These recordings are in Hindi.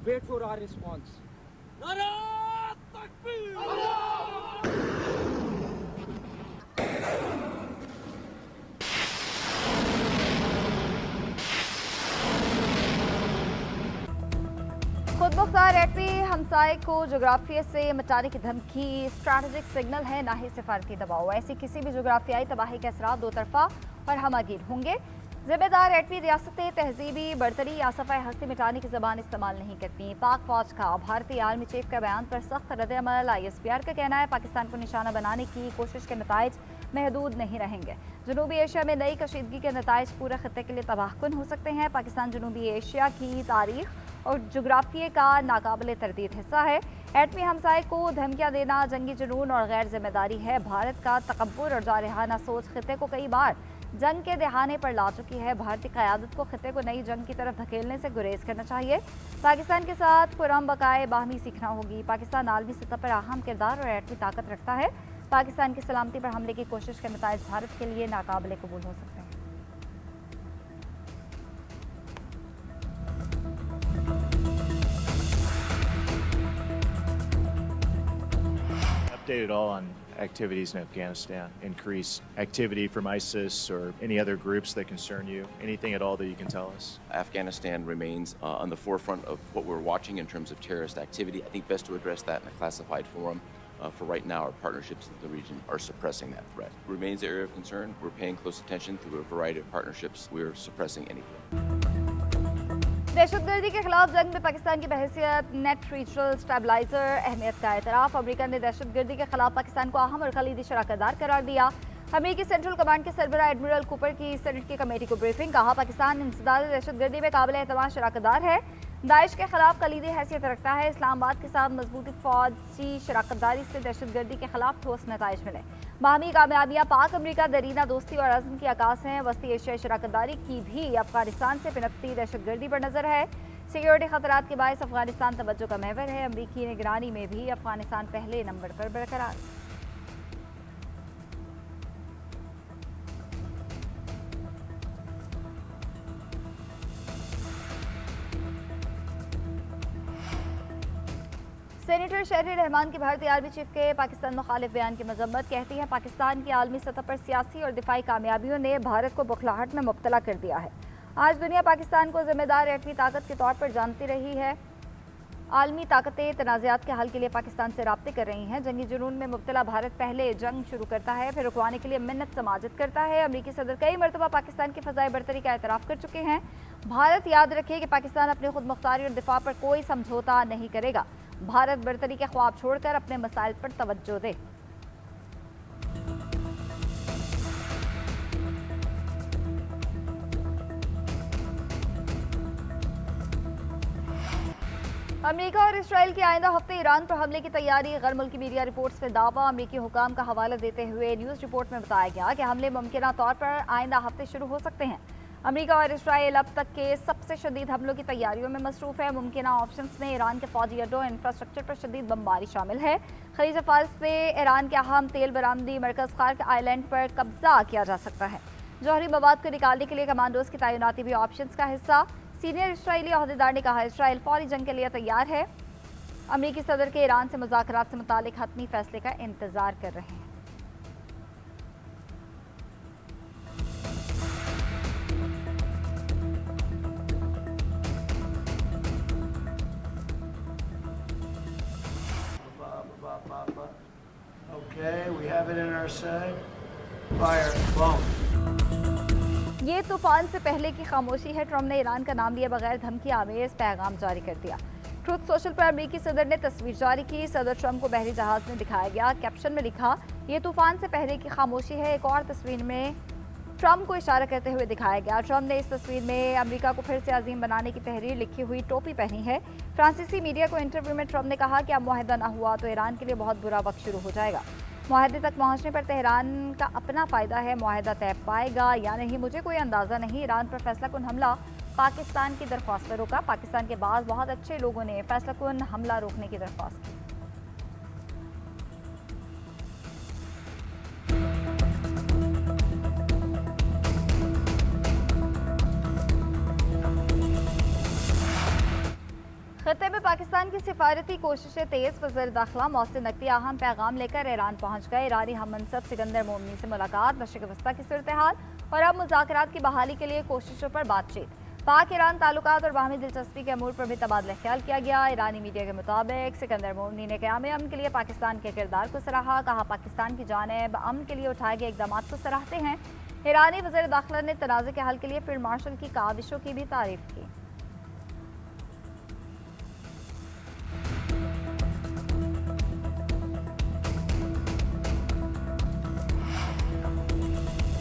Wait for our response. Nara Takbir! खुद मुख्तार एटमी हमसाए को जोग्राफिया से मिटाने की धमकी स्ट्रैटेजिक सिग्नल है, ना ही सिफारती दबाव। ऐसी किसी भी जोग्राफियाई तबाही के असरात दो तरफा और हमगीर होंगे। जिम्मेदार एटमी रियासतें तहजीबी बरतरी या सफ़ाई हस्ती मिटाने की ज़बान इस्तेमाल नहीं करती। पाक फौज का भारतीय आर्मी चीफ के बयान पर सख्त रद्द-ए-अमल। ISPR का कहना है पाकिस्तान को निशाना बनाने की कोशिश के नताइज महदूद नहीं रहेंगे। जनूबी एशिया में नई कशीदगी के नताइज पूरे खत्ते के लिए तबाहकुन हो सकते हैं। पाकिस्तान जनूबी एशिया की तारीख और जोग्राफिए का नाकाबिले तरदीद हिस्सा है। एटमी हमसाए को धमकियां देना जंगी जुनून और गैर जिम्मेदारी है। भारत का तकब्बुर और जारहाना सोच खिते को कई बार जंग के दहाने पर ला चुकी है। भारतीय क़यादत को खिते को नई जंग की तरफ धकेलने से गुरेज करना चाहिए। पाकिस्तान के साथ पुरम बकाए बाहमी सीखना होगी। पाकिस्तान आलमी सतह पर अहम किरदार और एटमी ताकत रखता है। पाकिस्तान की सलामती पर हमले की कोशिश के नताइज भारत के लिए नाकाबिले कबूल हो सकते हैं। Update at all on activities in Afghanistan, increased activity from ISIS or any other groups that concern you? Anything at all that you can tell us? Afghanistan remains on the forefront of what we're watching in terms of terrorist activity. I think best to address that in a classified forum. For right now, our partnerships in the region are suppressing that threat. Remains an area of concern. We're paying close attention through a variety of partnerships. We're suppressing anything. दहशतगर्दी के खिलाफ जंग में पाकिस्तान की बहसियत नेट रीजनल स्टेबलाइजर अहमियत का एतराफ़। अमेरिका ने दहशतगर्दी के खिलाफ पाकिस्तान को अहम और कलीदी शराकतदार करार दिया। अमेरिकी सेंट्रल कमांड के सरबराह एडमिरल कूपर की सेनेट की कमेटी को ब्रीफिंग। कहा पाकिस्तान इंसदाद दहशतगर्दी में काबिल एतमाद शराकतदार है। दाइश के खिलाफ कलीदी हैसियत रखता है। इस्लामाबाद के साथ मजबूती फौजी शराकतदारी से दहशतगर्दी के खिलाफ ठोस नताइज मिले। बाहमी कामयाबियाँ पाक अमेरिका दरीना दोस्ती और अज़्म की अक्कास हैं। वस्ती एशियाई शराकतदारी की भी अफगानिस्तान से पनपती दहशतगर्दी पर नजर है। सिक्योरिटी खतरात के बायस अफगानिस्तान तवज्जो का महवर है। अमरीकी निगरानी में भी अफगानिस्तान पहले नंबर पर बरकरार। सेनेटर शहरी रहमान की भारतीय आर्मी चीफ के पाकिस्तान मुखालिफ बयान की मजम्मत। कहती है पाकिस्तान की आलमी सतह पर सियासी और दिफाई कामयाबियों ने भारत को बुखलाहट में मुब्तला कर दिया है। आज दुनिया पाकिस्तान को जिम्मेदार एटमी ताकत के तौर पर जानती रही है। आलमी ताकतें तनाज़ात के हल के लिए पाकिस्तान से राब्ते कर रही हैं। जंगी जुनून में मुब्तला भारत पहले जंग शुरू करता है, फिर रुकवाने के लिए मिन्नत समाजत करता है। अमरीकी सदर कई मरतबा पाकिस्तान की फ़ज़ाई बरतरी का एतराफ़ कर चुके हैं। भारत याद रखे कि पाकिस्तान अपनी खुद मुख्तारी और दिफा पर कोई समझौता नहीं करेगा। भारत बरतरी के ख्वाब छोड़कर अपने मसाइल पर तवज्जो दे। अमेरिका और इसराइल के आइंदा हफ्ते ईरान पर हमले की तैयारी। गैर मुल्की मीडिया रिपोर्ट्स में दावा। अमेरिकी हुकाम का हवाला देते हुए न्यूज़ रिपोर्ट में बताया गया कि हमले मुमकिन तौर पर आइंदा हफ्ते शुरू हो सकते हैं। अमेरिका और इसराइल अब तक के सबसे शदीद हमलों की तैयारियों में मसरूफ़ है। मुमकिन ऑप्शंस में ईरान के फौजी अड्डों और इंफ्रास्ट्रक्चर पर शदीद बमबारी शामिल है। खलीज फारस पे ईरान के अहम तेल बरामदी मरकज़ खार्क आइलैंड पर कब्जा किया जा सकता है। जौहरी मवाद को निकालने के लिए कमांडोज की तैनाती भी ऑप्शंस का हिस्सा। सीनियर इसराइली अहदेदार ने कहा इसराइल फौरी जंग के लिए तैयार है। अमेरिकी सदर के ईरान से मुज़ाकरात से मुतालिक हतमी फैसले का इंतजार कर रहे हैं। Okay, we have it in our sight. Fire. Boom. ये तूफान से पहले की खामोशी है। ट्रम्प ने ईरान का नाम लिए बगैर धमकी आमेज पैगाम जारी कर दिया। ट्रुथ सोशल पर अमेरिकी सदर ने तस्वीर जारी की। सदर ट्रम्प को बहरी जहाज में दिखाया गया। कैप्शन में लिखा ये तूफान से पहले की खामोशी है। एक और तस्वीर में ट्रम्प को इशारा करते हुए दिखाया गया। ट्रम्प ने इस तस्वीर में अमेरिका को फिर से अजीम बनाने की तहरीर लिखी हुई टोपी पहनी है। फ्रांसीसी मीडिया को इंटरव्यू में ट्रम्प ने कहा कि अब मुआहदा न हुआ तो ईरान के लिए बहुत बुरा वक्त शुरू हो जाएगा। मुआहदे तक पहुंचने पर तेहरान का अपना फ़ायदा है। मुआहदा तय पाएगा या नहीं मुझे कोई अंदाज़ा नहीं। ईरान पर फैसलाकुन हमला पाकिस्तान की दरख्वास्त पर रोका। पाकिस्तान के बाद बहुत अच्छे लोगों ने फैसलाकुन हमला रोकने की दरख्वास्त की। खत्ते में पाकिस्तान की सिफारती कोशिशें तेज। वज़ीर दाखिला मोहसिन नकवी अहम पैगाम लेकर ईरान पहुंच गए। ईरानी हम मनसब सिकंदर मोमनी से मुलाकात, मशरिक़ वस्ता की सूरत हाल और अब मुज़ाकरात की बहाली के लिए कोशिशों पर बातचीत। पाक ईरान ताल्लुकात और बाहमी दिलचस्पी के अमूर पर भी तबादला ख्याल किया गया। ईरानी मीडिया के मुताबिक सिकंदर मोमनी ने क़याम अमन के लिए पाकिस्तान के किरदार को सराहा। कहा, पाकिस्तान की जानिब अमन के लिए उठाए गए इक़दाम को सराहते हैं। ईरानी वज़ीर दाखिला ने तनाज़े के हल के लिए फील्ड मार्शल की काविशों की भी तारीफ की।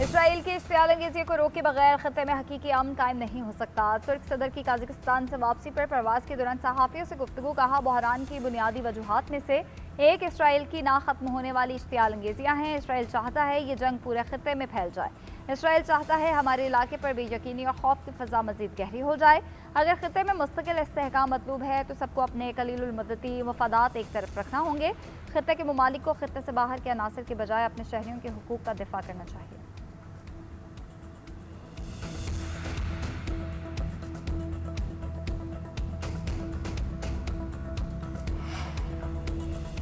इसराइल की इश्तियाल-अंगेज़ी को रोके बगैर खत्ते में हकीकी अमन कायम नहीं हो सकता। तुर्क सदर की काज़ाकिस्तान से वापसी पर प्रवास के दौरान सहाफ़ियों से गुफ्तगू। कहा, बहरान की बुनियादी वजूहात में से एक इसराइल की ना खत्म होने वाली इश्तियाल-अंगेज़ियाँ हैं। इसराइल चाहता है ये जंग पूरे खत्ते में फैल जाए। इसराइल चाहता है हमारे इलाके पर बेयकीनी और खौफ की फ़ज़ा मज़ीद गहरी हो जाए। अगर खत्ते में मुस्तकिल इस्तेहकाम मतलूब है तो सबको अपने कलीलुल मुद्दती मफादात एक तरफ रखना होंगे। खत्ते के ममालिक को खत्ते से बाहर के अनासर के बजाय अपने शहरियों के हुकूक का दिफा करना चाहिए।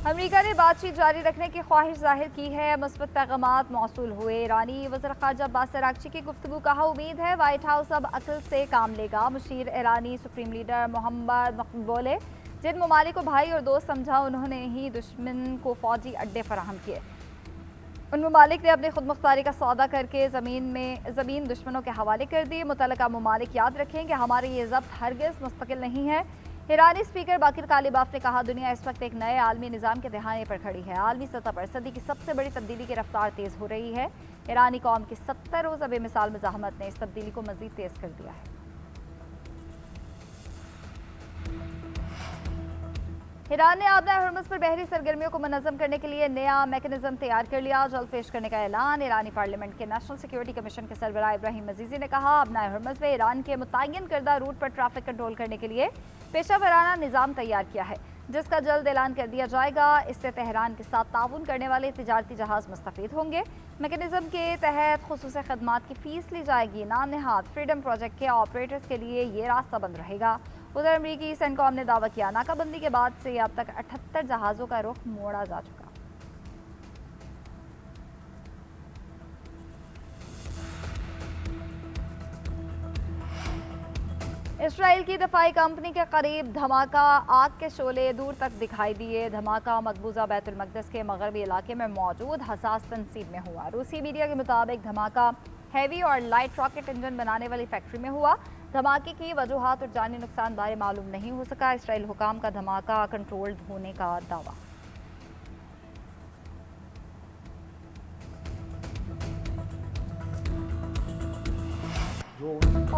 अमेरिका ने बातचीत जारी रखने की ख्वाहिश जाहिर की है। मुस्बत पैगामात मौसूल हुए। ईरानी वज़ीर ख़ारजा अब्बास अराग़ची की गुफ्तगू। कहा, उम्मीद है वाइट हाउस अब अक्ल से काम लेगा। मुशीर ईरानी सुप्रीम लीडर मोहम्मद मकबूल बोले, जिन ममालिक को भाई और दोस्त समझा उन्होंने ही दुश्मन को फौजी अड्डे फराहम किए। उन ममालिक ने अपनी खुद मुख्तारी का सौदा करके ज़मीन दुश्मनों के हवाले कर दी। मुतल्लिका ममालिक याद रखें कि हमारे ये ज़ब्त हरगिज़ मुस्तकिल नहीं है। ईरानी स्पीकर बाकिर कालिबाफ ने कहा, दुनिया इस वक्त एक नए आलमी निज़ाम के दहाने पर खड़ी है। आलमी सतह पर सदी की सबसे बड़ी तब्दीली की रफ्तार तेज़ हो रही है। ईरानी कौम की 70 रोज़ा बेमिसाल मुज़ाहमत ने इस तब्दीली को मज़ीद तेज़ कर दिया है। ईरान ने आबना हरमुज़ पर बहरी सरगर्मियों को मुनज़्ज़म करने के लिए नया मैकेनिज़्म तैयार कर लिया। जल्द पेश करने का ऐलान। ईरानी पार्लियामेंट के नेशनल सिक्योरिटी कमीशन के सरबराह इब्राहिम अजीज़ी ने कहा, आबना हरमुज़ में ईरान के मुतय्यन करदा रूट पर ट्रैफिक कंट्रोल करने के लिए पेशा वराना निज़ाम तैयार किया है, जिसका जल्द ऐलान कर दिया जाएगा। इससे तेहरान के साथ ताउन करने वाले तिजारती जहाज़ मुस्तफ़ीद होंगे। मैकेनिज़्म के तहत खुसूसी खदमात की फ़ीस ली जाएगी। नाम नहाद फ्रीडम प्रोजेक्ट के ऑपरेटर्स के लिए ये रास्ता बंद रहेगा। उधर अमरीकी सेंटकॉम ने दावा किया, नाकाबंदी के बाद से अब तक 78 जहाज़ों का रुख मोड़ा जा चुका। इसराइल की दफाई कंपनी के करीब धमाका। आग के शोले दूर तक दिखाई दिए। धमाका मकबूजा बैतुल मक़दस के मगरबी इलाके में मौजूद हसास तनसीब में हुआ। रूसी मीडिया के मुताबिक धमाका हैवी और लाइट रॉकेट इंजन बनाने वाली फैक्ट्री में हुआ। धमाके की वजूहात और जानी नुकसान बारे मालूम नहीं हो सका। इसराइल हुकाम का धमाका कंट्रोल्ड होने का दावा।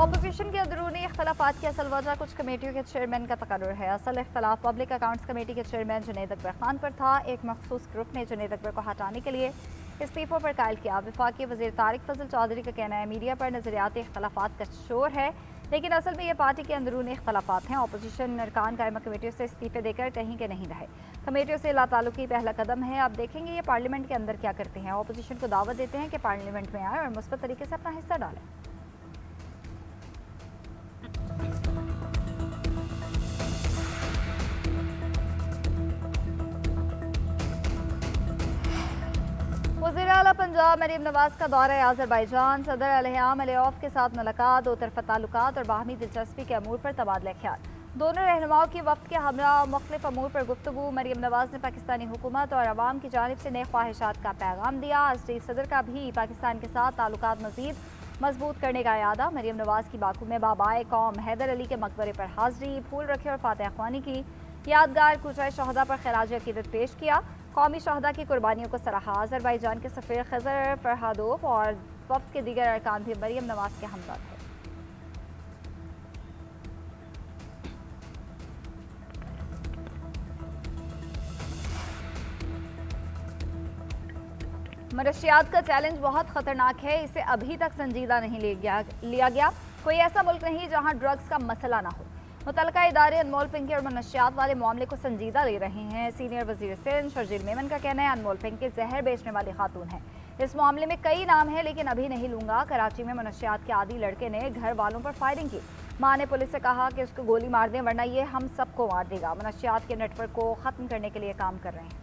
ऑपोजिशन के अंदरूनी इख्तलाफात की असल वजह कुछ कमेटियों के चेयरमैन का तकर्रुर है। असल इख्तलाफ पब्लिक अकाउंट्स कमेटी के चेयरमैन जुनैद अकबर खान पर था। एक मखसूस ग्रुप ने जुनैद अकबर को हटाने के लिए इस्तीफों पर कायल किया। वफाकी वज़ीर तारिक फजल चौधरी का कहना है, मीडिया पर नजरियाती इख्तलाफात का शोर है, लेकिन असल में ये पार्टी के अंदरूनी इख्तलाफात हैं। ऑपोजिशन अरकान कायमा कमेटियों से इस्तीफे देकर कहीं के नहीं रहे। कमेटियों से लाताल्लुकी पहला कदम है। अब देखेंगे ये पार्लियामेंट के अंदर क्या करते हैं। ऑपोजिशन को दावत देते हैं कि पार्लियामेंट में आए और मुस्बत तरीके से अपना हिस्सा डालें। वज़ीर आला पंजाब मरीम नवाज का दौरा आज़रबाईजान। सदर अलहयाम अलियौफ के साथ मुलाकात। दो तरफ़ा ताल्लुकात और बाहमी दिलचस्पी के अमूर पर तबादला ख्याल। दोनों रहनुमाओं की वफ़द के हमरा मुख्तलिफ अमूर पर गुफ्तगू। मरीम नवाज ने पाकिस्तानी हुकूमत और अवाम की जानिब से नए ख्वाहिशात का पैगाम दिया। स्टेट सदर का भी पाकिस्तान के साथ ताल्लुकात मज़ीद मजबूत करने का इरादा। मरीम नवाज की बाकू में बाबाए कौम हैदर अली के मकबरे पर हाज़री, फूल रखे और फातह ख्वानी की। यादगार कुचाए शहदा पर खराज अकीदत पेश किया। कौमी शहदा की कुर्बानियों को सराहा। आज़रबाईजान के सफ़ीर खज़र फरहादोव और वफ़द के दीगर अरकान भी मरीम नवाज के हमदर्द थे। मनशियात का चैलेंज बहुत खतरनाक है, इसे अभी तक संजीदा नहीं लिया गया। कोई ऐसा मुल्क नहीं जहां ड्रग्स का मसला ना हो। मुतल्लिका इदारे अनमोल पिंकी और मनशियात वाले मामले को संजीदा ले रहे हैं। सीनियर वजीर सिंध शर्जील मेमन का कहना है, अनमोल पिंकी जहर बेचने वाली खातून है। इस मामले में कई नाम हैं, लेकिन अभी नहीं लूंगा। कराची में मनशियात के आदी लड़के ने घर वालों पर फायरिंग की। मां ने पुलिस से कहा कि उसको गोली मार दें वरना ये हम सबको मार देगा। मनशियात के नेटवर्क को खत्म करने के लिए काम कर रहे हैं।